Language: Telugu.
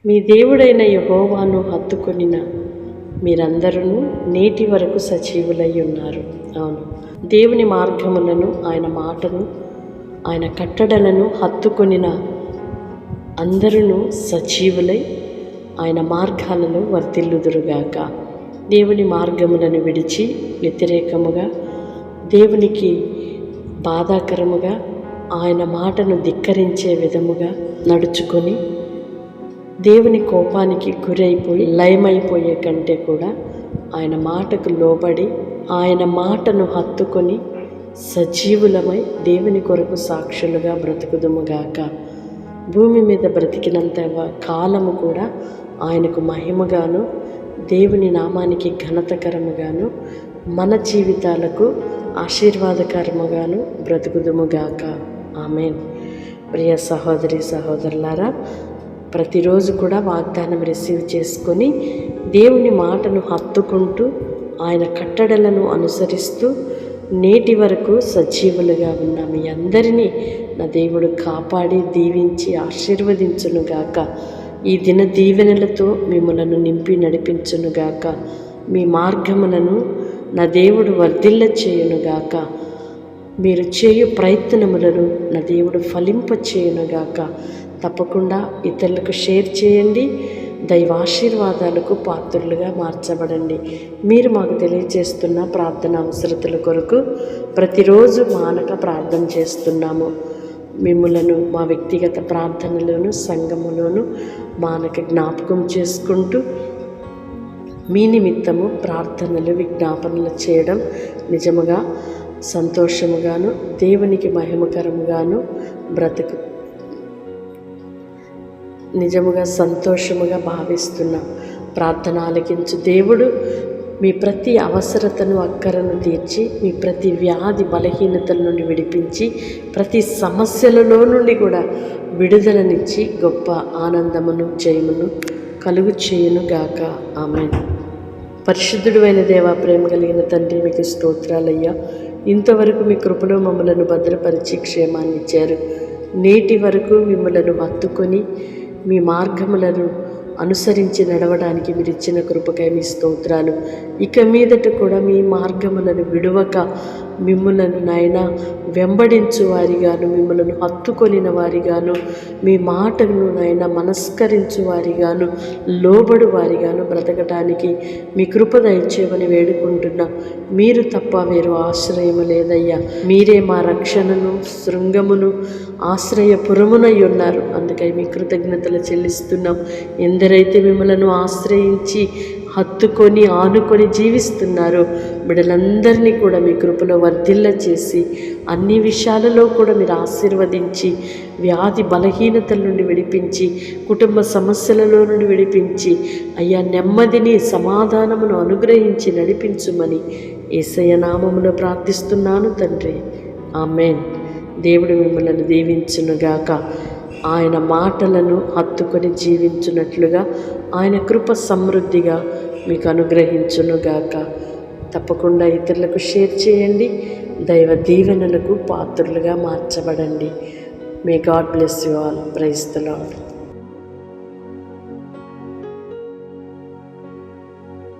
మీ దేవుడైన యెహోవాను హత్తుకొనిన మీరందరూ నేటి వరకు సజీవులై ఉన్నారు. అవును, దేవుని మార్గములను, ఆయన మాటను, ఆయన కట్టడలను హత్తుకొనిన అందరూ సజీవులై ఆయన మార్గాలలో వర్ధిల్లుదురుగాక. దేవుని మార్గములను విడిచి వ్యతిరేకముగా, దేవునికి బాధాకరముగా, ఆయన మాటను ధిక్కరించే విధముగా నడుచుకొని దేవుని కోపానికి గురైపోయి లయమైపోయే కంటే కూడా ఆయన మాటకు లోబడి ఆయన మాటను హత్తుకొని సజీవులమై దేవుని కొరకు సాక్షులుగా బ్రతుకుదుముగాక. భూమి మీద బ్రతికినంత కాలము కూడా ఆయనకు మహిమగాను, దేవుని నామానికి ఘనతకరముగాను, మన జీవితాలకు ఆశీర్వాదకరముగాను బ్రతుకుదుముగాక. ఆమేన్. ప్రియ సహోదరి సహోదరులారా, ప్రతిరోజు కూడా వాగ్దానం రిసీవ్ చేసుకొని దేవుని మాటను హత్తుకుంటూ ఆయన కట్టడలను అనుసరిస్తూ నేటి వరకు సజీవులుగా ఉన్న మీ అందరినీ నా దేవుడు కాపాడి దీవించి ఆశీర్వదించునుగాక. ఈ దిన దీవెనలతో మిమ్మలను నింపి నడిపించునుగాక. మీ మార్గములను నా దేవుడు వర్ధిల్ల చేయునుగాక. మీరు చేయు ప్రయత్నములను నా దేవుడు ఫలింప చేయునుగాక. తప్పకుండా ఇతరులకు షేర్ చేయండి. దైవాశీర్వాదాలకు పాత్రులుగా మార్చబడండి. మీరు మాకు తెలియజేస్తున్న ప్రార్థన అవసరతల కొరకు ప్రతిరోజు మానక ప్రార్థన చేస్తున్నాము. మిమ్ములను మా వ్యక్తిగత ప్రార్థనలోను సంఘములోను మానక జ్ఞాపకం చేసుకుంటూ మీ నిమిత్తము ప్రార్థనలు విజ్ఞాపనలు చేయడం నిజముగా సంతోషముగాను దేవునికి మహిమకరముగాను నిజముగా సంతోషముగా భావిస్తున్నాం. ప్రార్థన ఆలకించు దేవుడు మీ ప్రతి అవసరతను అక్కరను తీర్చి మీ ప్రతి వ్యాధి బలహీనతల నుండి విడిపించి ప్రతి సమస్యలలో నుండి కూడా విడుదలనిచ్చి గొప్ప ఆనందమును జయమును కలుగు చేయునుగాక. ఆమేన్. పరిశుద్ధుడు అయిన దేవా, ప్రేమ కలిగిన తండ్రి, మీకు స్తోత్రాలయ్యా. ఇంతవరకు మీ కృపలో మమ్మలను భద్రపరిచి క్షేమాన్ని ఇచ్చారు. నేటి వరకు మిమ్మలను హత్తుకొని మీ మార్గములను అనుసరించి నడవడానికి మీరు ఇచ్చిన కృపకై మీ స్తోత్రాలు. ఇక మీదట కూడా మీ మార్గములను విడువక మిమ్ములను నాయన వెంబడించు వారిగాను, మిమ్మలను హత్తుకొనిన వారిగాను, మీ మాటను నాయన మనస్కరించు వారిగాను, లోబడు వారిగాను బ్రతకటానికి మీ కృప దయచేయమని వేడుకుంటున్నా. మీరు తప్ప వేరు ఆశ్రయము లేదయ్యా. మీరే మా రక్షణను, శృంగమును, ఆశ్రయపురమునై ఉన్నారు. అందుకై మీ కృతజ్ఞతలు చెల్లిస్తున్నాం. ఎందరైతే మిమ్మలను ఆశ్రయించి హత్తుకొని ఆనుకొని జీవిస్తున్నారో బిడ్డలందరినీ కూడా మీ కృపలో వర్ధిల్ల చేసి అన్ని విషయాలలో కూడా మీరు ఆశీర్వదించి వ్యాధి బలహీనతల నుండి విడిపించి కుటుంబ సమస్యలలో నుండి విడిపించి అయ్యా నెమ్మదిని సమాధానమును అనుగ్రహించి నడిపించుమని యేసయ్య నామములో ప్రార్థిస్తున్నాను తండ్రి. ఆమేన్. దేవుడు మిమ్మల్ని దీవించునుగాక. ఆయన మాటలను హత్తుకొని జీవించున్నట్లుగా ఆయన కృప సమృద్ధిగా మీకు అనుగ్రహించునుగాక. తప్పకుండా ఇతరులకు షేర్ చేయండి. దైవ దీవెనలకు పాత్రులుగా మార్చబడండి. May God bless you all. Praise the lord.